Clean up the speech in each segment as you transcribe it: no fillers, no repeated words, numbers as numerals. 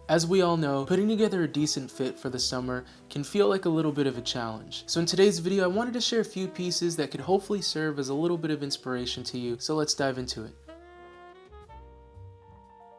As we all know, putting together a decent fit for the summer can feel like a little bit of a challenge. So in today's video, I wanted to share a few pieces that could hopefully serve as a little bit of inspiration to you, so let's dive into it.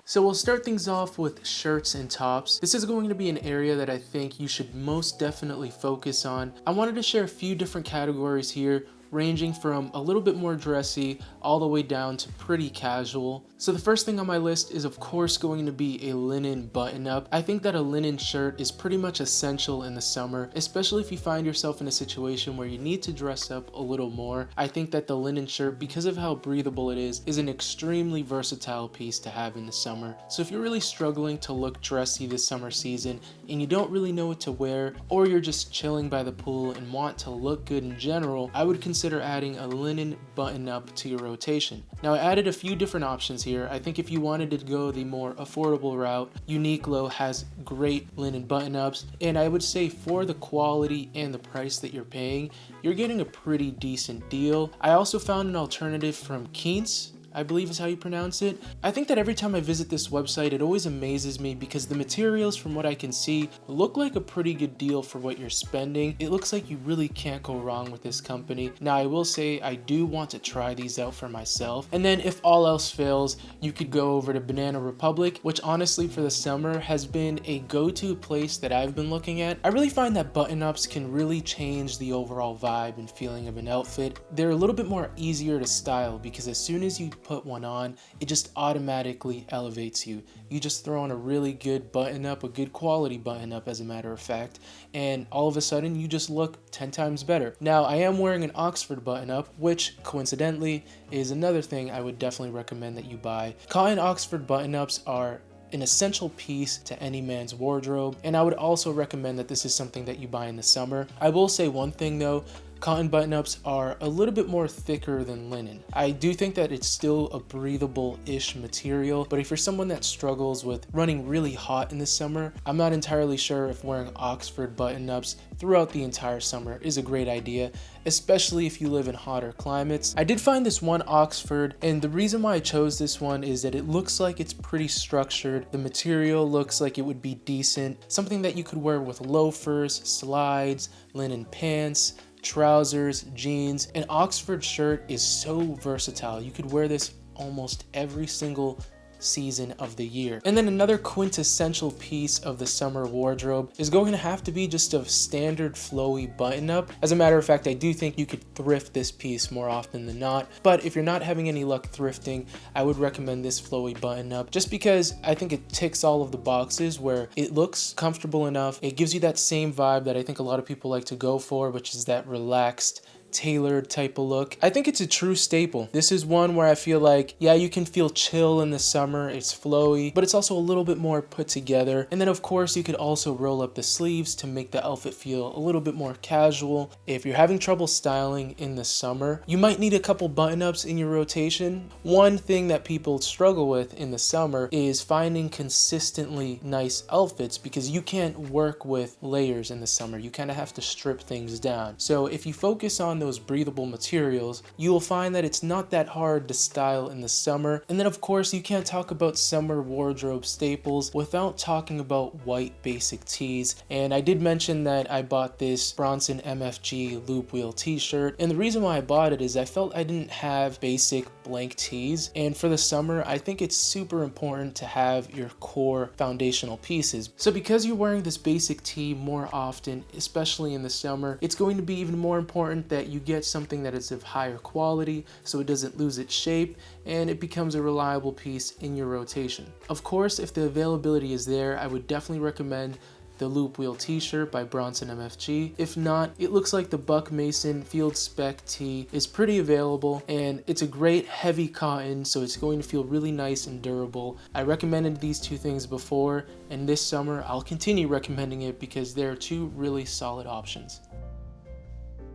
So we'll start things off with shirts and tops. This is going to be an area that I think you should most definitely focus on. I wanted to share a few different categories here, ranging from a little bit more dressy all the way down to pretty casual. So the first thing on my list is of course going to be a linen button-up. I think that a linen shirt is pretty much essential in the summer, especially if you find yourself in a situation where you need to dress up a little more. I think that the linen shirt, because of how breathable it is an extremely versatile piece to have in the summer. So if you're really struggling to look dressy this summer season and you don't really know what to wear, or you're just chilling by the pool and want to look good in general, I would consider adding a linen button-up to your rotation. Now I added a few different options here. I think if you wanted to go the more affordable route, Uniqlo has great linen button-ups, and I would say for the quality and the price that you're paying, you're getting a pretty decent deal. I also found an alternative from Keens, I believe is how you pronounce it. I think that every time I visit this website, it always amazes me because the materials, from what I can see, look like a pretty good deal for what you're spending. It looks like you really can't go wrong with this company. Now I will say I do want to try these out for myself. And then if all else fails, you could go over to Banana Republic, which honestly for the summer has been a go-to place that I've been looking at. I really find that button-ups can really change the overall vibe and feeling of an outfit. They're a little bit more easier to style because as soon as you put one on, it just automatically elevates you. You just throw on a really good button up, a good quality button up as a matter of fact, and all of a sudden you just look 10 times better. Now I am wearing an Oxford button up, which coincidentally is another thing I would definitely recommend that you buy. Cotton Oxford button ups are an essential piece to any man's wardrobe, and I would also recommend that this is something that you buy in the summer. I will say one thing though, cotton button-ups are a little bit more thicker than linen. I do think that it's still a breathable-ish material, but if you're someone that struggles with running really hot in the summer, I'm not entirely sure if wearing Oxford button-ups throughout the entire summer is a great idea, especially if you live in hotter climates. I did find this one Oxford, and the reason why I chose this one is that it looks like it's pretty structured. The material looks like it would be decent, something that you could wear with loafers, slides, linen pants, trousers, jeans. An Oxford shirt is so versatile. You could wear this almost every single season of the year. And then another quintessential piece of the summer wardrobe is going to have to be just a standard flowy button-up. As a matter of fact, I do think you could thrift this piece more often than not, but if you're not having any luck thrifting, I would recommend this flowy button-up just because I think it ticks all of the boxes where it looks comfortable enough. It gives you that same vibe that I think a lot of people like to go for, which is that relaxed, tailored type of look. I think it's a true staple. This is one where I feel like, yeah, you can feel chill in the summer, it's flowy, but it's also a little bit more put together. And then of course you could also roll up the sleeves to make the outfit feel a little bit more casual. If you're having trouble styling in the summer, you might need a couple button-ups in your rotation. One thing that people struggle with in the summer is finding consistently nice outfits because you can't work with layers in the summer. You kind of have to strip things down. So if you focus on those breathable materials, you will find that it's not that hard to style in the summer. And then of course you can't talk about summer wardrobe staples without talking about white basic tees. And I did mention that I bought this Bronson MFG loop wheel t-shirt, and the reason why I bought it is I felt I didn't have basic blank tees, and for the summer I think it's super important to have your core foundational pieces. So because you're wearing this basic tee more often, especially in the summer, it's going to be even more important that you get something that is of higher quality so it doesn't lose its shape and it becomes a reliable piece in your rotation. Of course, if the availability is there, I would definitely recommend the loop wheel t-shirt by Bronson MFG. If not, it looks like the Buck Mason field spec tee is pretty available, and it's a great heavy cotton, so it's going to feel really nice and durable. I recommended these two things before, and this summer I'll continue recommending it because they're two really solid options.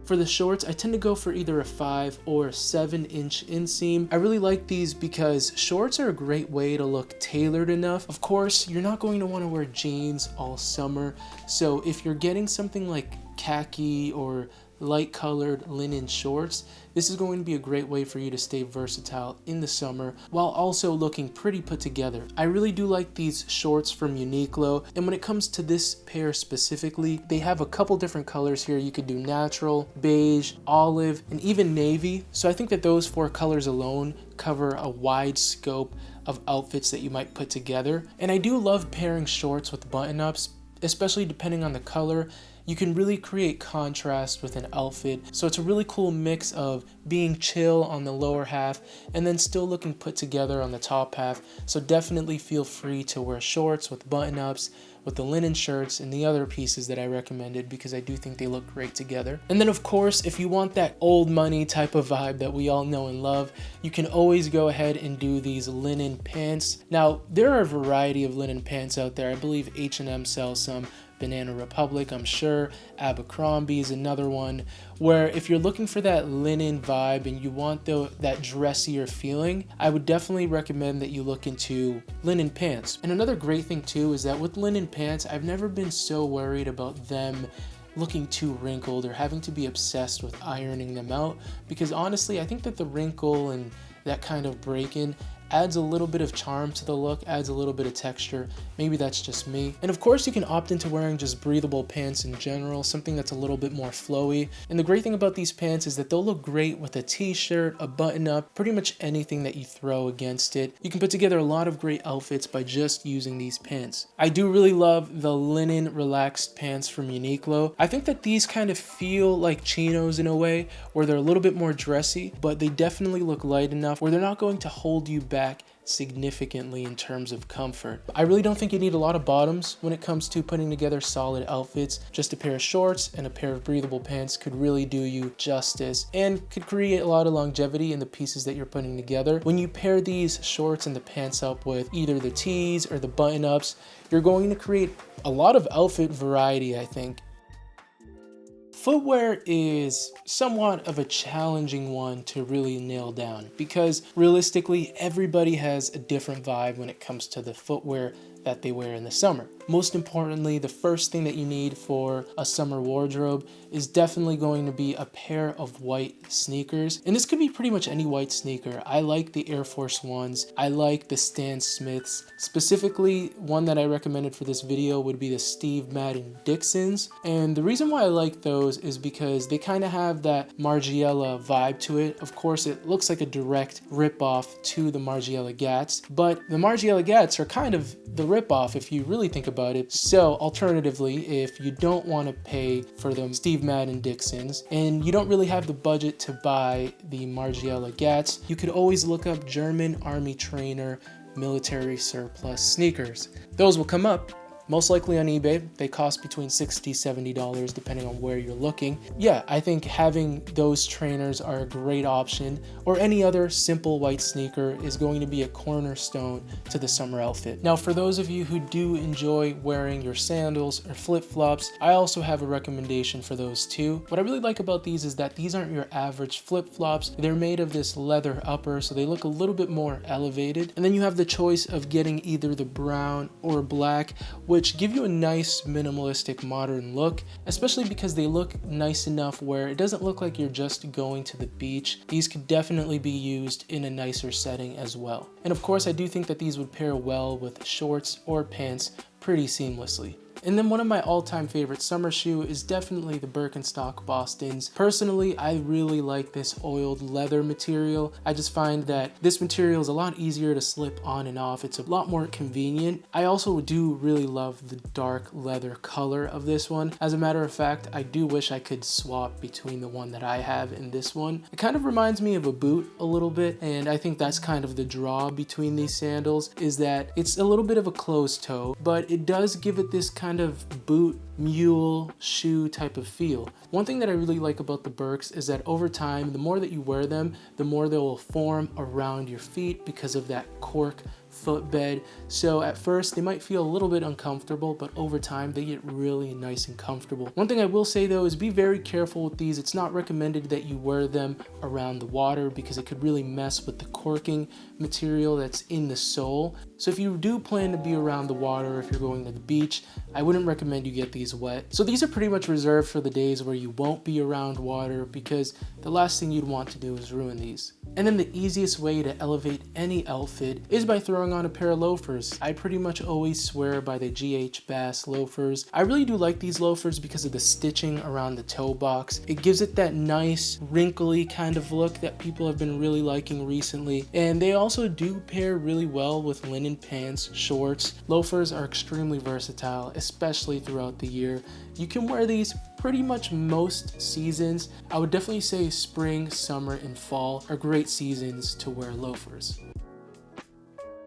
For the shorts, I tend to go for either a 5 or 7-inch inseam. I really like these because shorts are a great way to look tailored enough. Of course, you're not going to want to wear jeans all summer, so if you're getting something like khaki or light colored linen shorts, this is going to be a great way for you to stay versatile in the summer while also looking pretty put together. I really do like these shorts from Uniqlo, and when it comes to this pair specifically, they have a couple different colors here. You could do natural, beige, olive, and even navy. So I think that those 4 colors alone cover a wide scope of outfits that you might put together. And I do love pairing shorts with button-ups, especially depending on the color. You can really create contrast with an outfit. So it's a really cool mix of being chill on the lower half and then still looking put together on the top half. So definitely feel free to wear shorts with button-ups, with the linen shirts and the other pieces that I recommended, because I do think they look great together. And then of course, if you want that old money type of vibe that we all know and love, you can always go ahead and do these linen pants. Now, there are a variety of linen pants out there. I believe H&M sells some, Banana Republic, I'm sure, Abercrombie is another one, where if you're looking for that linen vibe and you want that dressier feeling, I would definitely recommend that you look into linen pants. And another great thing too is that with linen pants, I've never been so worried about them looking too wrinkled or having to be obsessed with ironing them out, because honestly, I think that the wrinkle and that kind of break-in adds a little bit of charm to the look, adds a little bit of texture. Maybe that's just me. And of course, you can opt into wearing just breathable pants in general, something that's a little bit more flowy. And the great thing about these pants is that they'll look great with a t-shirt, a button-up, pretty much anything that you throw against it. You can put together a lot of great outfits by just using these pants. I do really love the linen relaxed pants from Uniqlo. I think that these kind of feel like chinos in a way, where they're a little bit more dressy, but they definitely look light enough where they're not going to hold you back significantly in terms of comfort. I really don't think you need a lot of bottoms when it comes to putting together solid outfits. Just a pair of shorts and a pair of breathable pants could really do you justice and could create a lot of longevity in the pieces that you're putting together. When you pair these shorts and the pants up with either the tees or the button-ups, you're going to create a lot of outfit variety, I think. Footwear is somewhat of a challenging one to really nail down, because realistically, everybody has a different vibe when it comes to the footwear that they wear in the summer. Most importantly, the first thing that you need for a summer wardrobe is definitely going to be a pair of white sneakers. And this could be pretty much any white sneaker. I like the Air Force Ones. I like the Stan Smiths. Specifically, one that I recommended for this video would be the Steve Madden Dixons. And the reason why I like those is because they kind of have that Margiela vibe to it. Of course, it looks like a direct rip-off to the Margiela Gats, but the Margiela Gats are kind of the rip-off if you really think about it. So alternatively, if you don't want to pay for the Steve Madden Dixons and you don't really have the budget to buy the Margiela Gats, you could always look up German Army Trainer military surplus sneakers. Those will come up most likely on eBay. They cost between $60, $70 depending on where you're looking. Yeah, I think having those trainers are a great option, or any other simple white sneaker is going to be a cornerstone to the summer outfit. Now, for those of you who do enjoy wearing your sandals or flip-flops, I also have a recommendation for those too. What I really like about these is that these aren't your average flip-flops. They're made of this leather upper, so they look a little bit more elevated. And then you have the choice of getting either the brown or black, which give you a nice minimalistic modern look, especially because they look nice enough where it doesn't look like you're just going to the beach. These could definitely be used in a nicer setting as well. And of course, I do think that these would pair well with shorts or pants pretty seamlessly. And then one of my all-time favorite summer shoe is definitely the Birkenstock Bostons. Personally, I really like this oiled leather material. I just find that this material is a lot easier to slip on and off. It's a lot more convenient. I also do really love the dark leather color of this one. As a matter of fact, I do wish I could swap between the one that I have and this one. It kind of reminds me of a boot a little bit, and I think that's kind of the draw between these sandals, is that it's a little bit of a closed toe, but it does give it this kind of boot mule shoe type of feel. One thing that I really like about the Birks is that over time, the more that you wear them, the more they will form around your feet because of that cork footbed. So at first they might feel a little bit uncomfortable, but over time they get really nice and comfortable. One thing I will say though is be very careful with these. It's not recommended that you wear them around the water because it could really mess with the corking material that's in the sole. So if you do plan to be around the water, if you're going to the beach, I wouldn't recommend you get these wet. So these are pretty much reserved for the days where you won't be around water, because the last thing you'd want to do is ruin these. And then the easiest way to elevate any outfit is by throwing on a pair of loafers. I pretty much always swear by the GH Bass loafers. I really do like these loafers because of the stitching around the toe box. It gives it that nice wrinkly kind of look that people have been really liking recently. And they also do pair really well with linen pants, shorts. Loafers are extremely versatile, especially throughout the year. You can wear these pretty much most seasons. I would definitely say spring, summer, and fall are great seasons to wear loafers.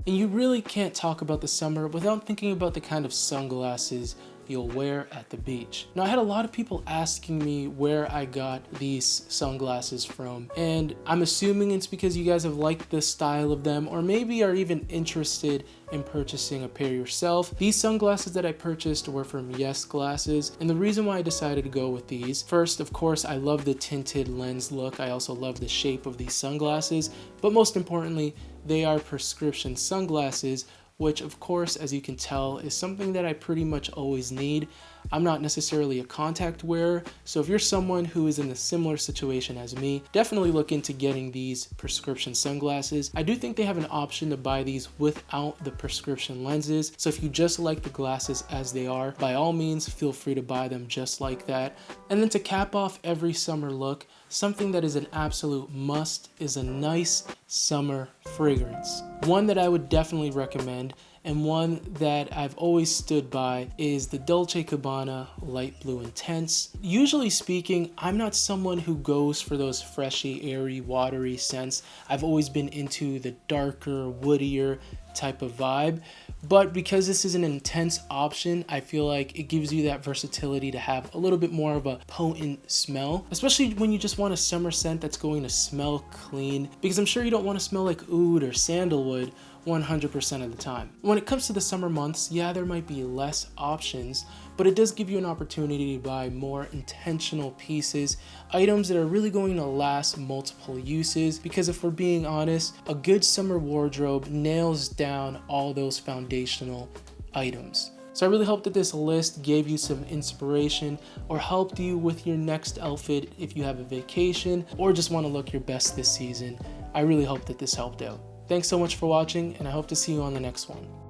And you really can't talk about the summer without thinking about the kind of sunglasses you'll wear at the beach. Now, I had a lot of people asking me where I got these sunglasses from, and I'm assuming it's because you guys have liked the style of them, or maybe are even interested in purchasing a pair yourself. These sunglasses that I purchased were from Yes Glasses, and the reason why I decided to go with these, first, of course, I love the tinted lens look. I also love the shape of these sunglasses, but most importantly, they are prescription sunglasses, which of course, as you can tell, is something that I pretty much always need. I'm not necessarily a contact wearer, so if you're someone who is in a similar situation as me, definitely look into getting these prescription sunglasses. I do think they have an option to buy these without the prescription lenses, so if you just like the glasses as they are, by all means feel free to buy them just like that. And then to cap off every summer look, something that is an absolute must is a nice summer fragrance. One that I would definitely recommend, and one that I've always stood by, is the Dolce & Gabbana Light Blue Intense. Usually speaking, I'm not someone who goes for those freshy, airy, watery scents. I've always been into the darker, woodier type of vibe, but because this is an intense option, I feel like it gives you that versatility to have a little bit more of a potent smell, especially when you just want a summer scent that's going to smell clean, because I'm sure you don't want to smell like oud or sandalwood 100% of the time. When it comes to the summer months, yeah, there might be less options, but it does give you an opportunity to buy more intentional pieces, items that are really going to last multiple uses, because if we're being honest, a good summer wardrobe nails down all those foundational items. So I really hope that this list gave you some inspiration or helped you with your next outfit if you have a vacation or just want to look your best this season. I really hope that this helped out. Thanks so much for watching, and I hope to see you on the next one.